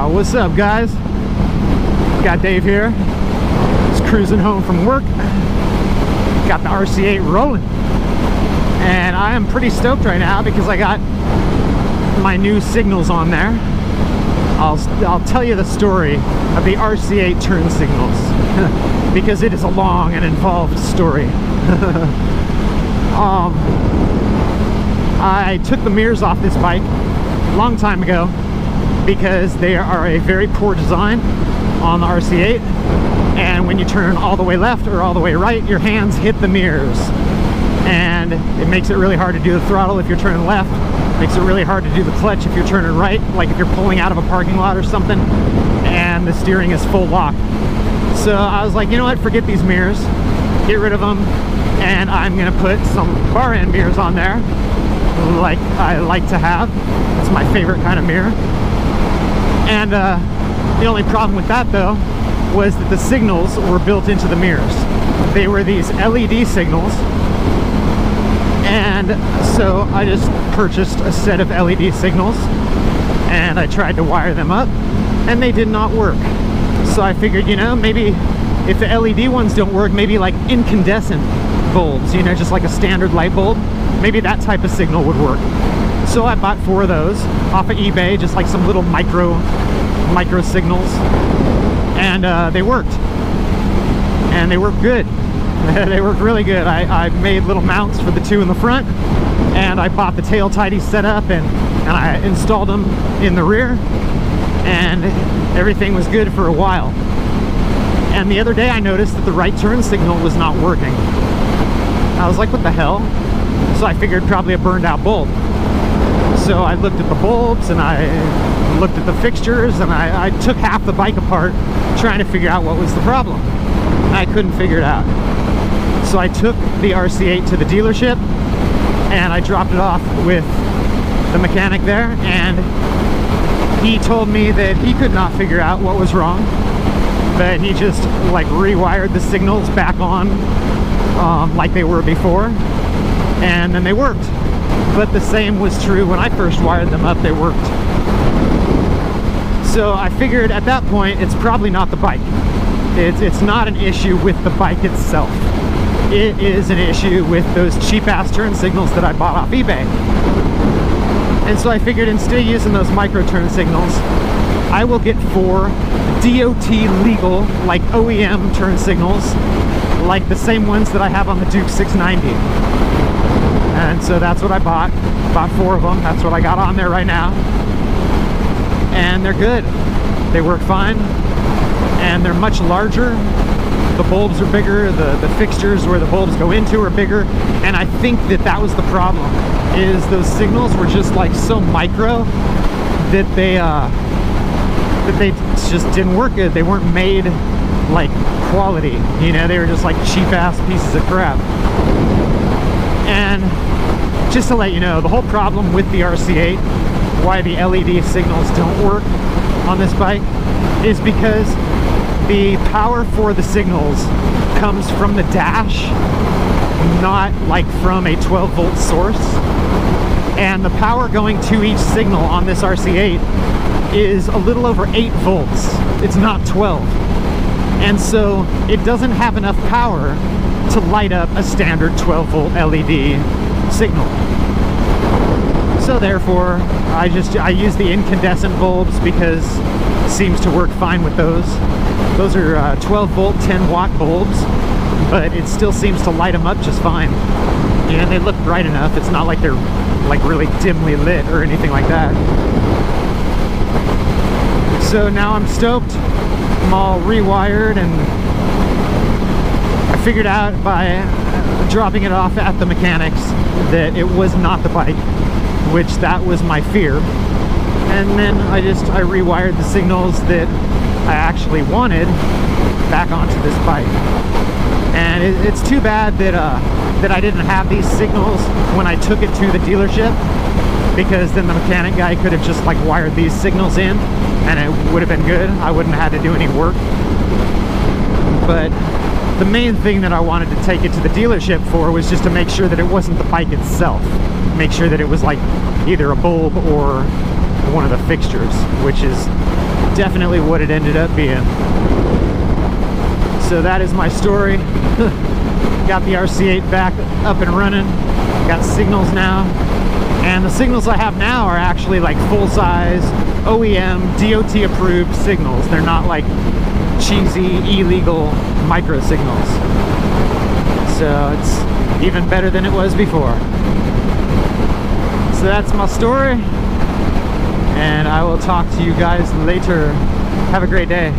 What's up, guys? GotDave here. Just cruising home from work. Got the RC8 rolling. And I am pretty stoked right now because I got my new signals on there. I'll tell you the story of the RC8 turn signals because it is a long and involved story. I took the mirrors off this bike a long time ago because they are a very poor design on the RC8, and when you turn all the way left or all the way right, your hands hit the mirrors, and it makes it really hard to do the throttle if you're turning left. Makes it really hard to do the clutch if you're turning right, like if you're pulling out of a parking lot or something and the steering is full lock. So I was like, you know what, forget these mirrors, get rid of them, and I'm gonna put some bar end mirrors on there like I like to have. It's my favorite kind of mirror. And the only problem with that though was that the signals were built into the mirrors. They were these LED signals, and so I just purchased a set of LED signals and I tried to wire them up and they did not work. So I figured, you know, maybe if the LED ones don't work, maybe like incandescent bulbs, you know, just like a standard light bulb, maybe that type of signal would work. So I bought 4 of those off of eBay, just like some little micro signals, and they worked, and they worked good. They worked really good. I made little mounts for the 2 in the front, and I bought the tail tidy set up, and I installed them in the rear, and everything was good for a while. And the other day I noticed that the right turn signal was not working. I was like, what the hell? So I figured probably a burned out bulb. So I looked at the bulbs and I looked at the fixtures, and I took half the bike apart trying to figure out what was the problem. And I couldn't figure it out. So I took the RC8 to the dealership and I dropped it off with the mechanic there, and he told me that he could not figure out what was wrong, but he just like rewired the signals back on like they were before, and then they worked. But the same was true when I first wired them up, they worked. So I figured at that point it's probably not the bike. It's not an issue with the bike itself. It is an issue with those cheap-ass turn signals that I bought off eBay. And so I figured instead of using those micro turn signals, I will get 4 DOT legal, like OEM turn signals, like the same ones that I have on the Duke 690. And so that's what I bought. Bought 4 of them. That's what I got on there right now. And they're good. They work fine. And they're much larger. The bulbs are bigger. The fixtures where the bulbs go into are bigger. And I think that was the problem, is those signals were just like so micro that they just didn't work good. They weren't made like quality, you know, they were just like cheap-ass pieces of crap. And just to let you know, the whole problem with the RC8, why the LED signals don't work on this bike, is because the power for the signals comes from the dash, not like from a 12-volt source. And the power going to each signal on this RC8 is a little over 8 volts. It's not 12. And so it doesn't have enough power to light up a standard 12-volt LED signal. So therefore, I use the incandescent bulbs because it seems to work fine with those. Those are 12-volt, 10-watt bulbs, but it still seems to light them up just fine. And they look bright enough. It's not like they're like really dimly lit or anything like that. So now I'm stoked. I'm all rewired, and I figured out by dropping it off at the mechanics that it was not the bike, which that was my fear. And then I rewired the signals that I actually wanted back onto this bike. And it's too bad that I didn't have these signals when I took it to the dealership, because then the mechanic guy could have just like wired these signals in and it would have been good. I wouldn't have had to do any work. But the main thing that I wanted to take it to the dealership for was just to make sure that it wasn't the bike itself. Make sure that it was like either a bulb or one of the fixtures, which is definitely what it ended up being. So that is my story. Got the RC8 back up and running. Got signals now. And the signals I have now are actually like full-size OEM DOT approved signals. They're not like cheesy illegal micro signals. So it's even better than it was before. So that's my story, and I will talk to you guys later. Have a great day.